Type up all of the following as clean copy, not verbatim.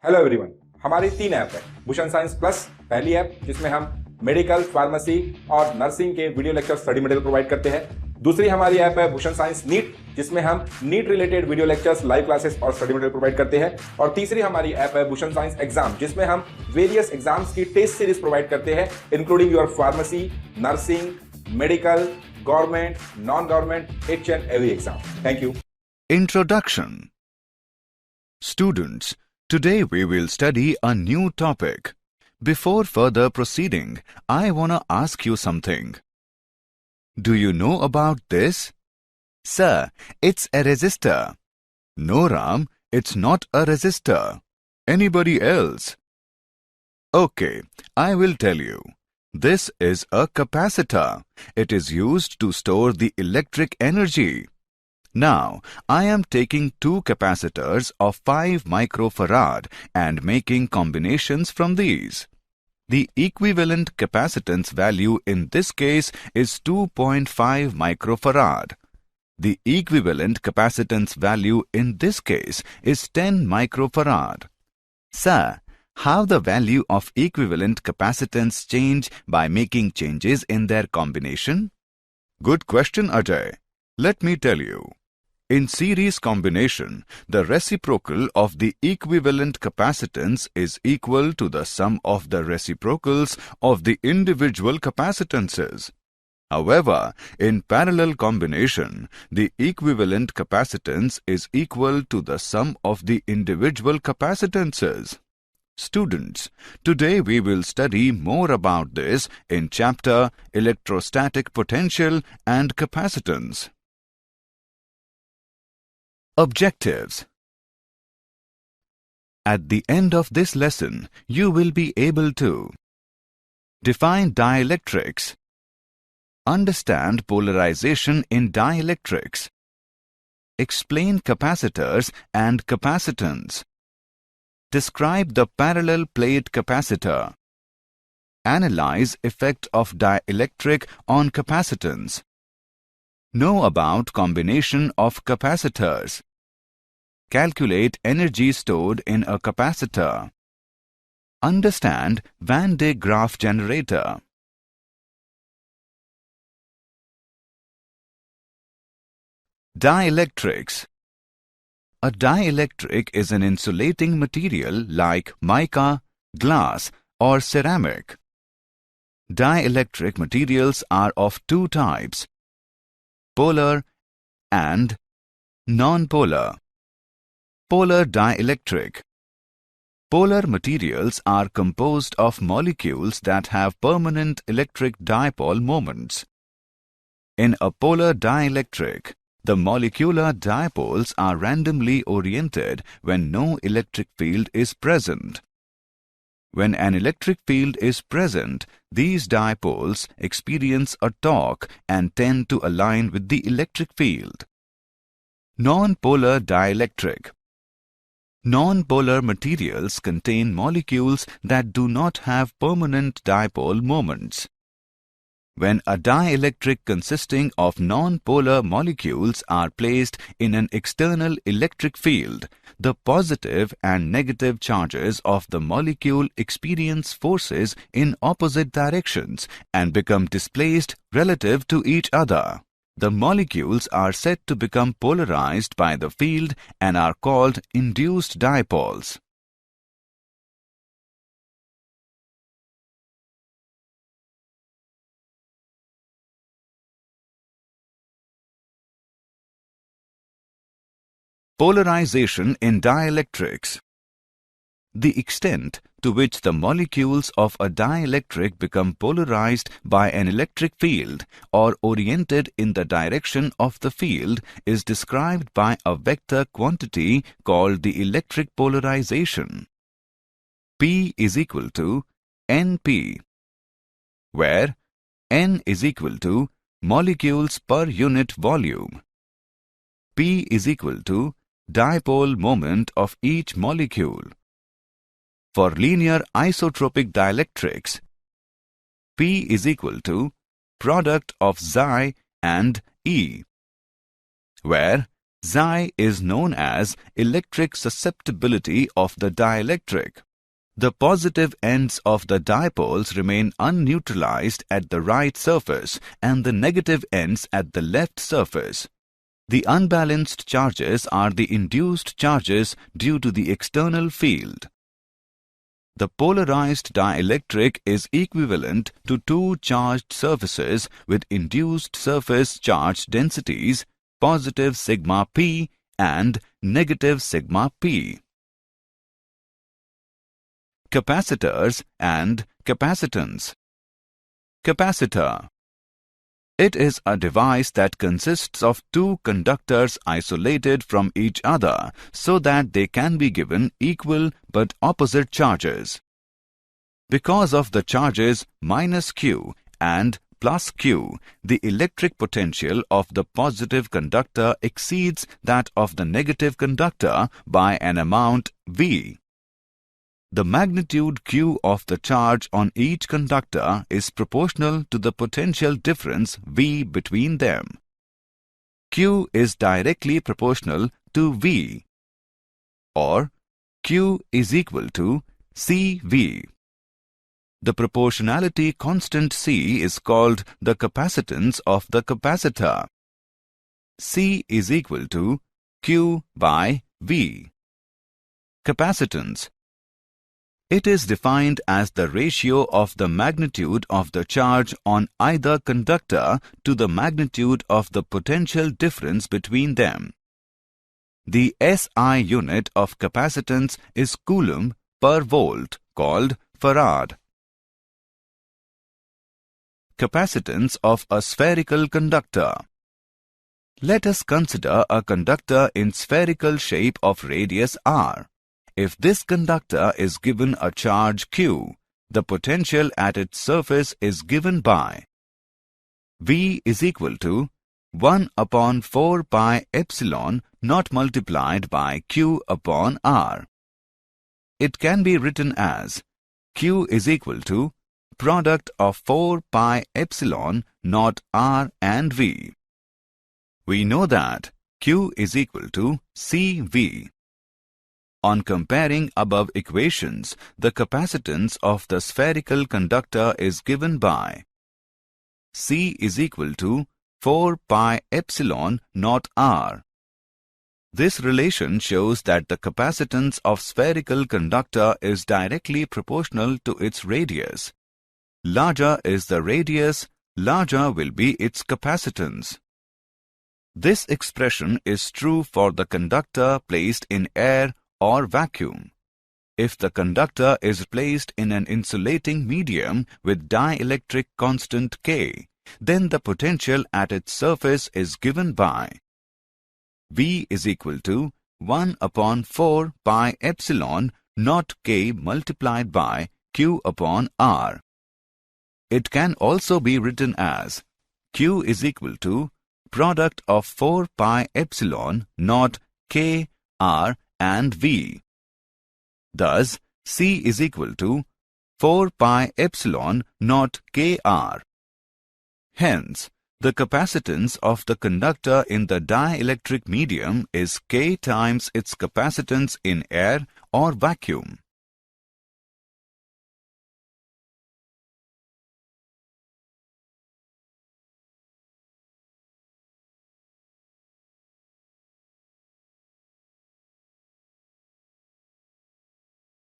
Hello everyone, हमारी 3 app है। Bhushan science plus पहली ऐप जिसमें हम मेडिकल, फार्मेसी और नर्सिंग के video lecture study material provide करते हैं। दूसरी हमारी ऐप है भूषण साइंस नीट, जिसमें हम NEET related video lectures, live classes और स्टडी मटेरियल प्रोवाइड करते हैं। और तीसरी हमारी ऐप है भूषण साइंस एग्जाम, जिसमें हम वेरियस एग्जाम्स की टेस्ट सीरीज प्रोवाइड करते हैं, including your pharmacy, nursing, medical, government, non government, each and every exam. Thank you. Introduction. Students, today we will study a new topic. Before further proceeding, I wanna ask you something. Do you know about this? Sir, it's a resistor. No, Ram, it's not a resistor. Anybody else? Okay, I will tell you. This is a capacitor. It is used to store the electric energy. Now, I am taking 2 capacitors of 5 microfarad and making combinations from these. The equivalent capacitance value in this case is 2.5 microfarad. The equivalent capacitance value in this case is 10 microfarad. Sir, how the value of equivalent capacitance change by making changes in their combination? Good question, Ajay. Let me tell you. In series combination, the reciprocal of the equivalent capacitance is equal to the sum of the reciprocals of the individual capacitances. However, in parallel combination, the equivalent capacitance is equal to the sum of the individual capacitances. Students, today we will study more about this in chapter Electrostatic Potential and Capacitance. Objectives. At the end of this lesson, you will be able to define dielectrics, understand polarization in dielectrics, explain capacitors and capacitance, describe the parallel plate capacitor, analyze effect of dielectric on capacitance, know about combination of capacitors, calculate energy stored in a capacitor, understand Van de Graaff generator. Dielectrics. A dielectric is an insulating material like mica, glass or ceramic. Dielectric materials are of 2 types: polar and non-polar. Polar dielectric. Polar materials are composed of molecules that have permanent electric dipole moments. In a polar dielectric, the molecular dipoles are randomly oriented when no electric field is present. When an electric field is present, these dipoles experience a torque and tend to align with the electric field. Non-polar dielectric. Non-polar materials contain molecules that do not have permanent dipole moments. When a dielectric consisting of non-polar molecules are placed in an external electric field, the positive and negative charges of the molecule experience forces in opposite directions and become displaced relative to each other. The molecules are said to become polarized by the field and are called induced dipoles. Polarization in dielectrics. The extent to which the molecules of a dielectric become polarized by an electric field or oriented in the direction of the field is described by a vector quantity called the electric polarization. P is equal to Np, where N is equal to molecules per unit volume. P is equal to dipole moment of each molecule. For linear isotropic dielectrics, P is equal to product of Xi and E, where Xi is known as electric susceptibility of the dielectric. The positive ends of the dipoles remain unneutralized at the right surface and the negative ends at the left surface. The unbalanced charges are the induced charges due to the external field. The polarized dielectric is equivalent to two charged surfaces with induced surface charge densities positive sigma p and negative sigma p. Capacitors and capacitance. Capacitor. It is a device that consists of two conductors isolated from each other so that they can be given equal but opposite charges. Because of the charges minus Q and plus Q, the electric potential of the positive conductor exceeds that of the negative conductor by an amount V. The magnitude Q of the charge on each conductor is proportional to the potential difference V between them. Q is directly proportional to V, or Q is equal to CV. The proportionality constant C is called the capacitance of the capacitor. C is equal to Q by V. Capacitance. It is defined as the ratio of the magnitude of the charge on either conductor to the magnitude of the potential difference between them. The SI unit of capacitance is coulomb per volt, called farad. Capacitance of a spherical conductor. Let us consider a conductor in spherical shape of radius r. If this conductor is given a charge Q, the potential at its surface is given by V is equal to 1 upon 4 pi epsilon not multiplied by Q upon R. It can be written as Q is equal to product of 4 pi epsilon not R and V. We know that Q is equal to CV. On comparing above equations, the capacitance of the spherical conductor is given by C is equal to 4 pi epsilon not R. This relation shows that the capacitance of spherical conductor is directly proportional to its radius. Larger is the radius, larger will be its capacitance. This expression is true for the conductor placed in air or vacuum. If the conductor is placed in an insulating medium with dielectric constant K, then the potential at its surface is given by V is equal to 1 upon 4 pi epsilon not K multiplied by Q upon R. It can also be written as Q is equal to product of 4 pi epsilon not K, R and V. Thus, C is equal to 4 pi epsilon not Kr. Hence, the capacitance of the conductor in the dielectric medium is K times its capacitance in air or vacuum.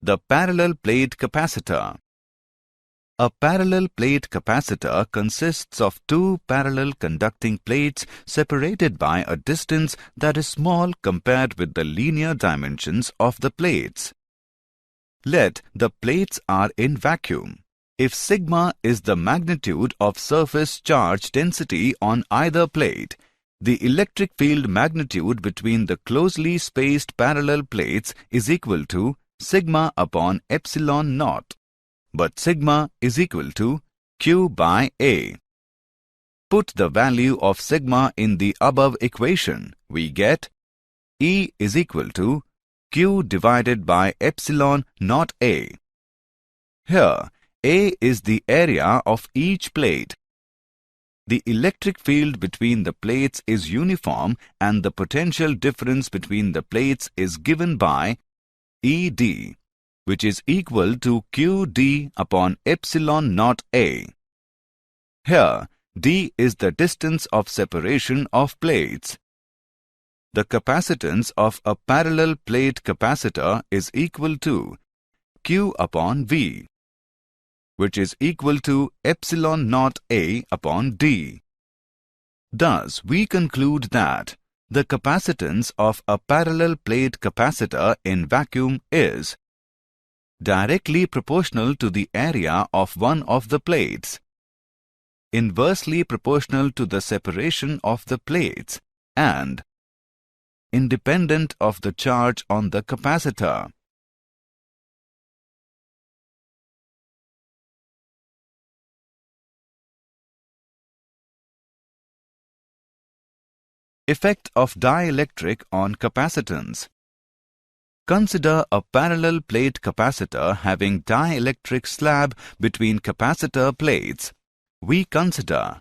The parallel plate capacitor. A parallel plate capacitor consists of two parallel conducting plates separated by a distance that is small compared with the linear dimensions of the plates. Let the plates are in vacuum. If sigma is the magnitude of surface charge density on either plate, the electric field magnitude between the closely spaced parallel plates is equal to sigma upon epsilon naught, but sigma is equal to Q by A. Put the value of sigma in the above equation. We get E is equal to Q divided by epsilon naught A. Here, A is the area of each plate. the electric field between the plates is uniform and the potential difference between the plates is given by ED, which is equal to QD upon epsilon naught A. Here, D is the distance of separation of plates. The capacitance of a parallel plate capacitor is equal to Q upon V, which is equal to epsilon naught A upon D. Thus, we conclude that the capacitance of a parallel plate capacitor in vacuum is directly proportional to the area of one of the plates, inversely proportional to the separation of the plates, and independent of the charge on the capacitor. Effect of dielectric on capacitance. Consider a parallel plate capacitor having dielectric slab between capacitor plates. We consider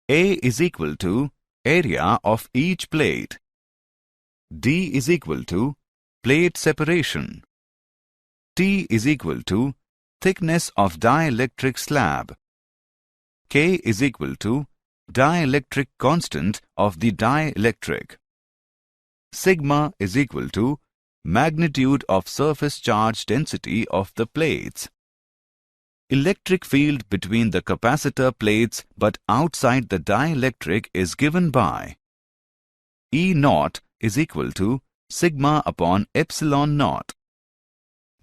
A is equal to area of each plate, D is equal to plate separation, T is equal to thickness of dielectric slab, K is equal to dielectric constant of the dielectric, sigma is equal to magnitude of surface charge density of the plates. Electric field between the capacitor plates but outside the dielectric is given by E naught is equal to sigma upon epsilon naught.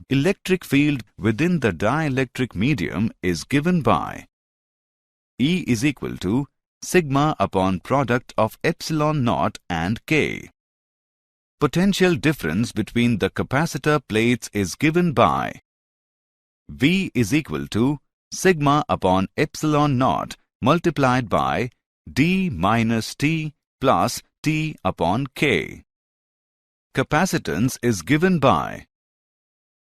Electric field within the dielectric medium is given by E is equal to sigma upon product of epsilon naught and K. Potential difference between the capacitor plates is given by V is equal to sigma upon epsilon naught multiplied by D minus T plus T upon K. Capacitance is given by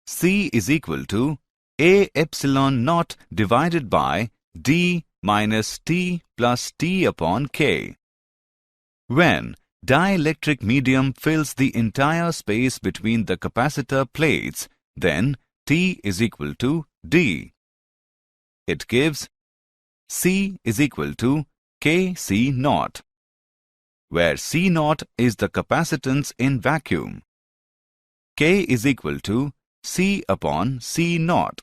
C is equal to A epsilon naught divided by D minus T plus T upon K. When dielectric medium fills the entire space between the capacitor plates, then T is equal to D. It gives C is equal to Kc naught, where C naught is the capacitance in vacuum. K is equal to C upon C naught.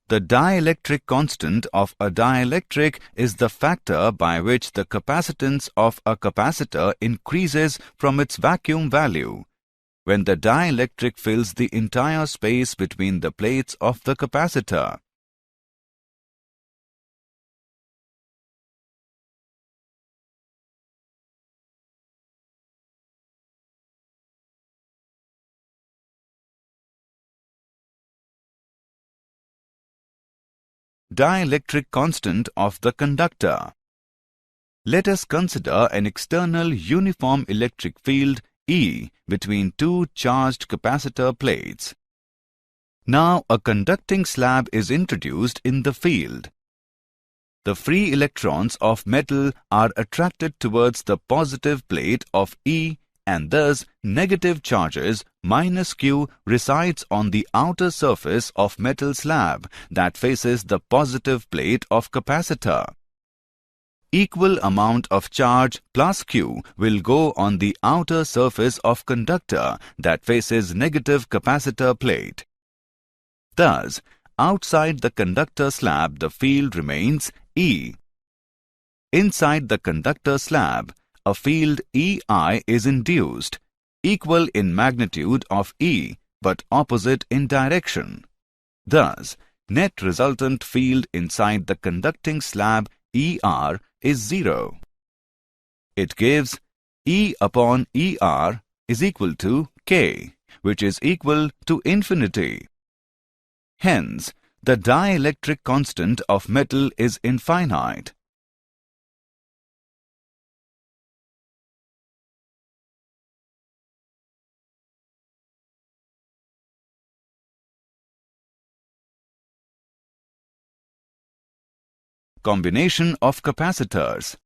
The dielectric constant of a dielectric is the factor by which the capacitance of a capacitor increases from its vacuum value when the dielectric fills the entire space between the plates of the capacitor. Dielectric constant of the conductor. Let us consider an external uniform electric field E between two charged capacitor plates. Now a conducting slab is introduced in the field. The free electrons of metal are attracted towards the positive plate of E, and thus negative charges minus Q resides on the outer surface of metal slab that faces the positive plate of capacitor. Equal amount of charge plus Q will go on the outer surface of conductor that faces negative capacitor plate. Thus, outside the conductor slab the field remains E. Inside the conductor slab, a field EI is induced, equal in magnitude of E but opposite in direction. Thus, net resultant field inside the conducting slab ER is 0. It gives E upon ER is equal to K, which is equal to infinity. Hence, the dielectric constant of metal is infinite. Combination of capacitors.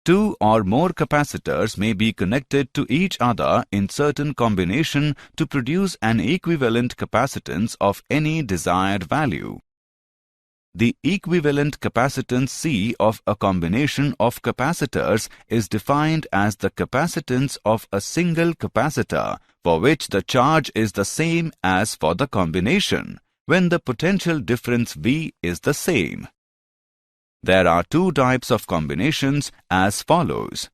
Two or more capacitors may be connected to each other in certain combination to produce an equivalent capacitance of any desired value. The equivalent capacitance C of a combination of capacitors is defined as the capacitance of a single capacitor for which the charge is the same as for the combination, when the potential difference V is the same. There are two types of combinations as follows: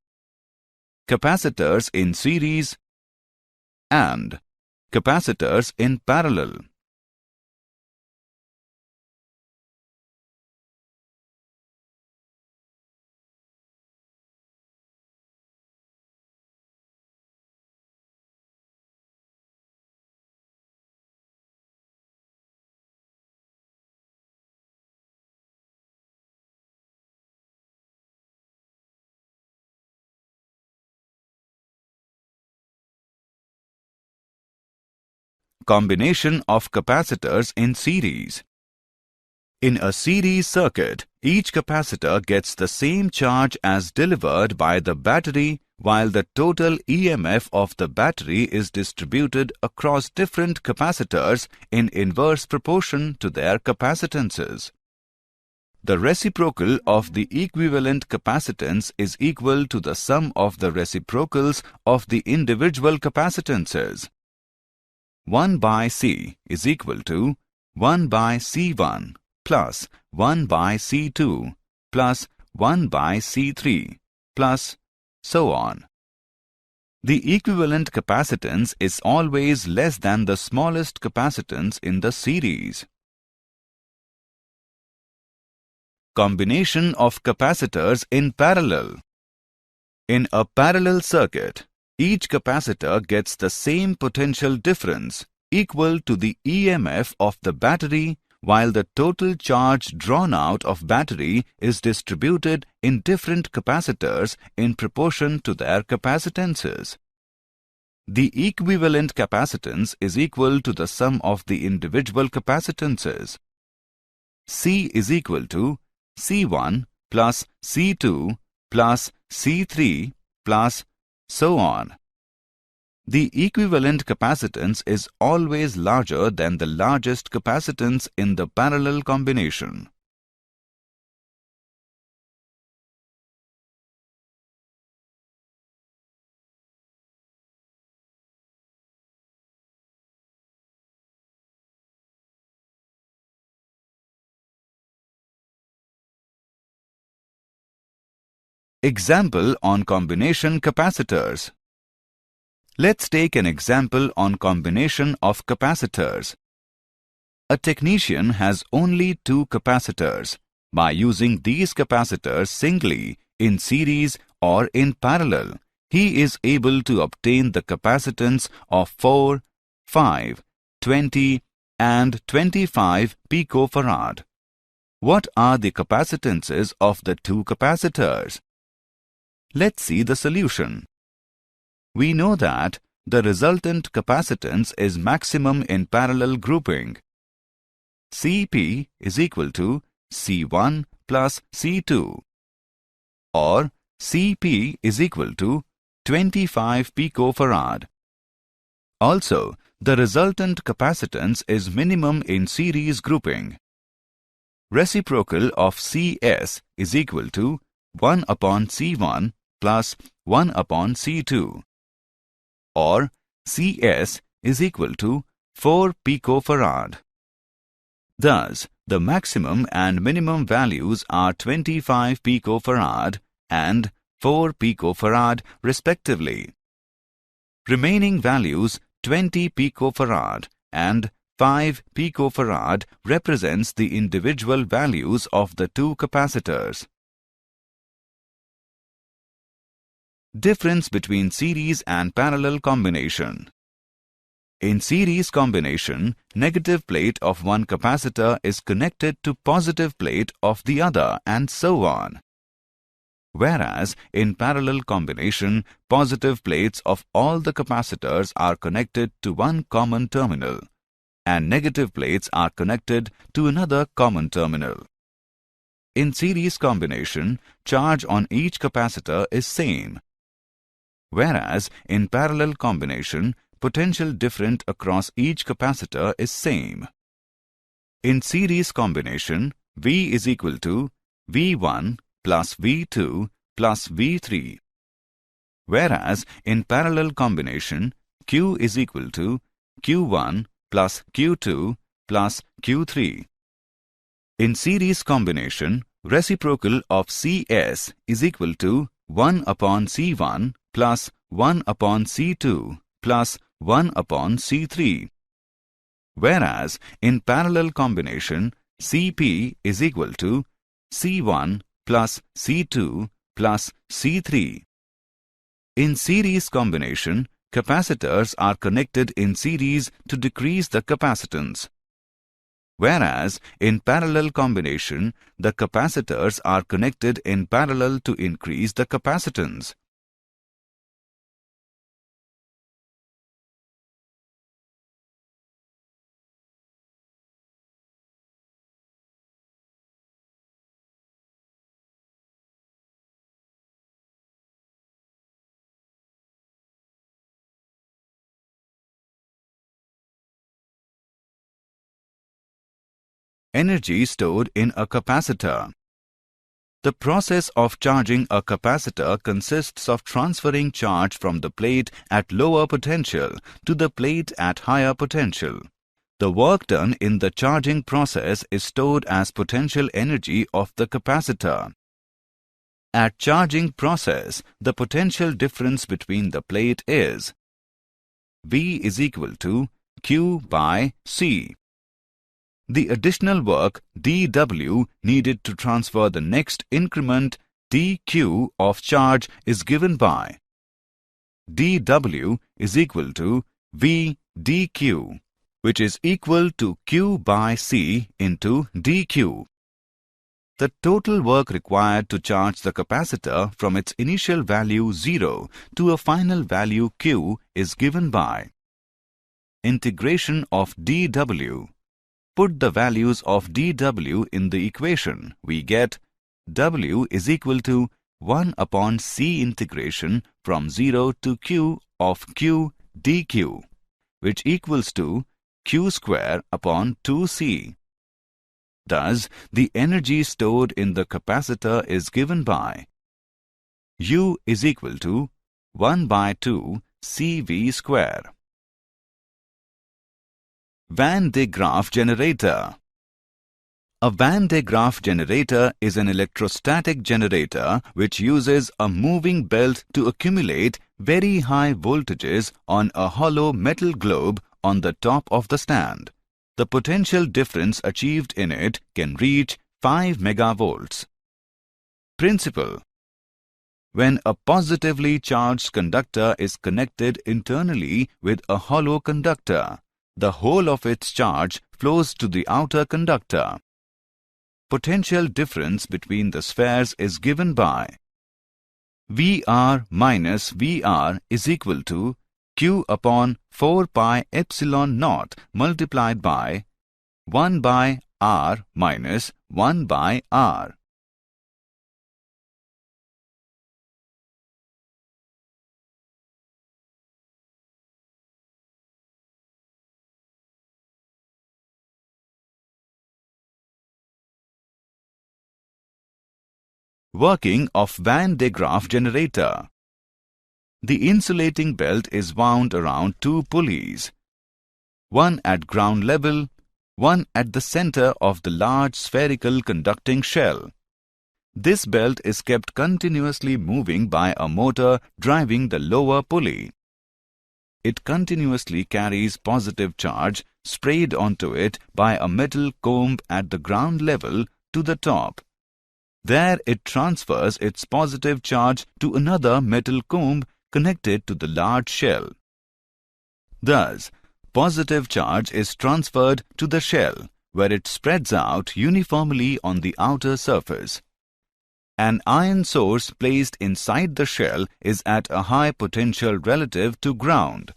capacitors in series and capacitors in parallel. Combination of capacitors in series. In a series circuit, each capacitor gets the same charge as delivered by the battery, while the total EMF of the battery is distributed across different capacitors in inverse proportion to their capacitances. The reciprocal of the equivalent capacitance is equal to the sum of the reciprocals of the individual capacitances. 1 by C is equal to 1 by C1 plus 1 by C2 plus 1 by C3 plus so on. The equivalent capacitance is always less than the smallest capacitance in the series. Combination of capacitors in parallel. In a parallel circuit, each capacitor gets the same potential difference equal to the EMF of the battery, while the total charge drawn out of battery is distributed in different capacitors in proportion to their capacitances. The equivalent capacitance is equal to the sum of the individual capacitances. C is equal to C1 plus C2 plus C3 plus so on. The equivalent capacitance is always larger than the largest capacitance in the parallel combination. Example on combination capacitors. Let's take an example on combination of capacitors. A technician has only two capacitors. By using these capacitors singly, in series or in parallel, he is able to obtain the capacitance of 4, 5, 20 and 25 picofarad. What are the capacitances of the two capacitors? Let's see the solution. We know that the resultant capacitance is maximum in parallel grouping. Cp is equal to C1 plus C2, or Cp is equal to 25 picofarad. Also, the resultant capacitance is minimum in series grouping. Reciprocal of Cs is equal to 1 upon C1 plus 1 upon C2, or Cs is equal to 4 picofarad. Thus, the maximum and minimum values are 25 picofarad and 4 picofarad respectively. Remaining values 20 picofarad and 5 picofarad represents the individual values of the two capacitors. Difference between series and parallel combination. In series combination, negative plate of one capacitor is connected to positive plate of the other and so on. Whereas in parallel combination, positive plates of all the capacitors are connected to one common terminal and negative plates are connected to another common terminal. In series combination, charge on each capacitor is same, whereas in parallel combination, potential different across each capacitor is same. In series combination, V is equal to V1 plus V2 plus V3, whereas in parallel combination, Q is equal to Q1 plus Q2 plus Q3. In series combination, reciprocal of CS is equal to 1 upon C1 plus 1 upon C2 plus 1 upon C3. Whereas in parallel combination, CP is equal to C1 plus C2 plus C3. In series combination, capacitors are connected in series to decrease the capacitance, whereas in parallel combination, the capacitors are connected in parallel to increase the capacitance. Energy stored in a capacitor. The process of charging a capacitor consists of transferring charge from the plate at lower potential to the plate at higher potential. The work done in the charging process is stored as potential energy of the capacitor. At charging process, the potential difference between the plate is V is equal to Q by C. The additional work dW needed to transfer the next increment dQ of charge is given by dW is equal to V dQ, which is equal to Q by C into dQ. The total work required to charge the capacitor from its initial value 0 to a final value Q is given by integration of dW. Put the values of dW in the equation. We get W is equal to 1 upon C integration from 0 to Q of Q dQ, which equals to Q square upon 2C. Thus, the energy stored in the capacitor is given by U is equal to 1 by 2 CV square. Van de Graaff generator. A Van de Graaff generator is an electrostatic generator which uses a moving belt to accumulate very high voltages on a hollow metal globe on the top of the stand. The potential difference achieved in it can reach 5 megavolts. Principle: when a positively charged conductor is connected internally with a hollow conductor, the whole of its charge flows to the outer conductor. Potential difference between the spheres is given by VR minus VR is equal to Q upon 4 pi epsilon naught multiplied by 1 by R minus 1 by R. Working of Van de Graaff generator. The insulating belt is wound around two pulleys, one at ground level, one at the center of the large spherical conducting shell. This belt is kept continuously moving by a motor driving the lower pulley. It continuously carries positive charge sprayed onto it by a metal comb at the ground level to the top. There it transfers its positive charge to another metal comb connected to the large shell. Thus, positive charge is transferred to the shell, where it spreads out uniformly on the outer surface. An iron source placed inside the shell is at a high potential relative to ground.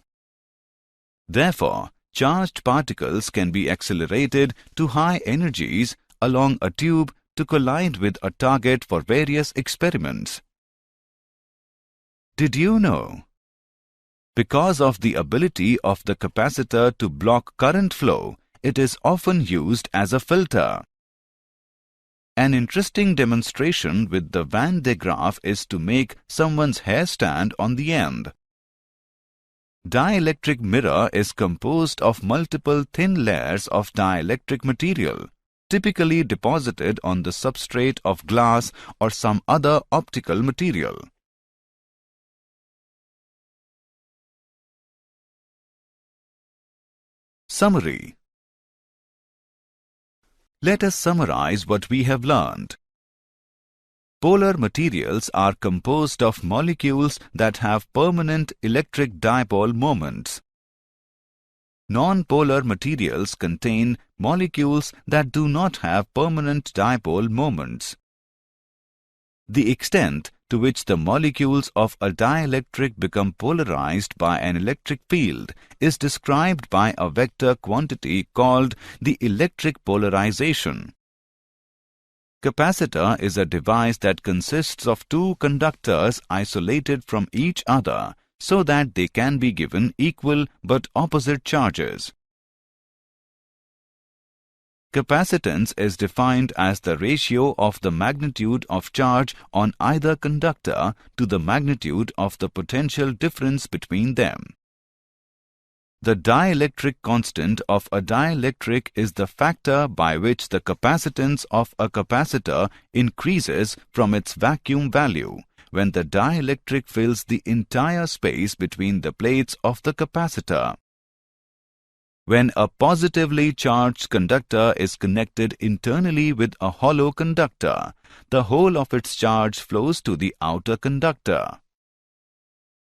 Therefore, charged particles can be accelerated to high energies along a tube to collide with a target for various experiments. Did you know? Because of the ability of the capacitor to block current flow, it is often used as a filter. An interesting demonstration with the Van de Graaff is to make someone's hair stand on the end. Dielectric mirror is composed of multiple thin layers of dielectric material, typically deposited on the substrate of glass or some other optical material. Summary. Let us summarize what we have learned. Polar materials are composed of molecules that have permanent electric dipole moments. Non-polar materials contain molecules that do not have permanent dipole moments. The extent to which the molecules of a dielectric become polarized by an electric field is described by a vector quantity called the electric polarization. Capacitor is a device that consists of two conductors isolated from each other so that they can be given equal but opposite charges. Capacitance is defined as the ratio of the magnitude of charge on either conductor to the magnitude of the potential difference between them. The dielectric constant of a dielectric is the factor by which the capacitance of a capacitor increases from its vacuum value when the dielectric fills the entire space between the plates of the capacitor. When a positively charged conductor is connected internally with a hollow conductor, the whole of its charge flows to the outer conductor.